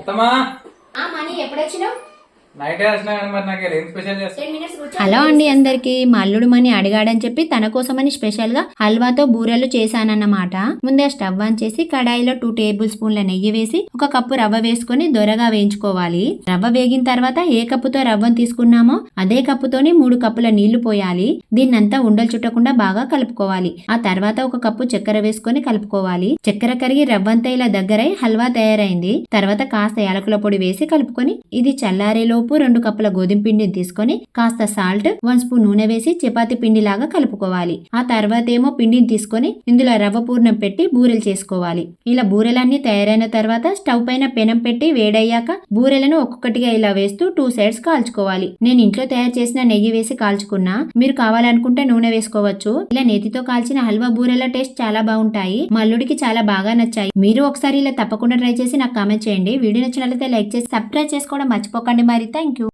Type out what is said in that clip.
అత్తమ్మా money ఎప్పుడొచ్చినావు? Night వేసినా కానీ మరి నాకు ఏం స్పెషల్ చేస్తా? 10 minutes కూర్చో. హలో అండి అందరికి. మా అల్లుడు మని అడిగాడని చెప్పి తన కోసమని స్పెషల్ గా హల్వాతో బూరెలు చేశానన్నమాట. ముందే స్టవ్ ఆన్ చేసి కడాయిలో 2 టేబుల్ స్పూన్ల నెయ్యి వేసి 1 కప్పు రవ్వ వేసుకొని దొరగా వేయించుకోవాలి. రవ్వ వేగిన తర్వాత ఏ కప్పుతో రవ్వను తీసుకున్నామో అదే కప్పుతోని 3 కప్పుల నీళ్లు పోయాలి. దీన్నంతా ఉండలు చుట్టకుండా బాగా కలుపుకోవాలి. ఆ తర్వాత 1 కప్పు చక్కెర వేసుకొని కలుపుకోవాలి. చక్కెర కరిగి రవ్వంతా ఇలా దగ్గరై హల్వా తయారైంది. తర్వాత కాస్త యాలకుల పొడి వేసి కలుపుకొని ఇది చల్లారేలో 2 కప్పుల గోధుమ పిండిని తీసుకొని కాస్త సాల్ట్ 1 స్పూన్ నూనె వేసి చపాతీ పిండి లాగా కలుపుకోవాలి. ఆ తర్వాత ఏమో పిండిని తీసుకొని ఇందులో రవ్వ పూర్ణం పెట్టి బూరెలు చేసుకోవాలి. ఇలా బూరెలన్నీ తయారైన తర్వాత స్టవ్ పైన పెనం పెట్టి వేడయ్యాక బూరెలను ఒక్కొక్కటిగా ఇలా వేస్తూ 2 సైడ్స్ కాల్చుకోవాలి. నేను ఇంట్లో తయారు చేసిన నెయ్యి వేసి కాల్చుకున్నా. మీరు కావాలనుకుంటే నూనె వేసుకోవచ్చు. ఇలా నేతితో కాల్చిన హల్వా బూరెల టేస్ట్ చాలా బాగుంటాయి. మా అల్లుడికి చాలా బాగా నచ్చాయి. మీరు ఒకసారి ఇలా తప్పకుండా ట్రై చేసి నాకు కామెంట్ చేయండి. వీడియో నచ్చినట్లయితే లైక్ చేసి సబ్స్క్రైబ్ చేసుకోవడం మర్చిపోకండి. మరి థ్యాంక్ యూ.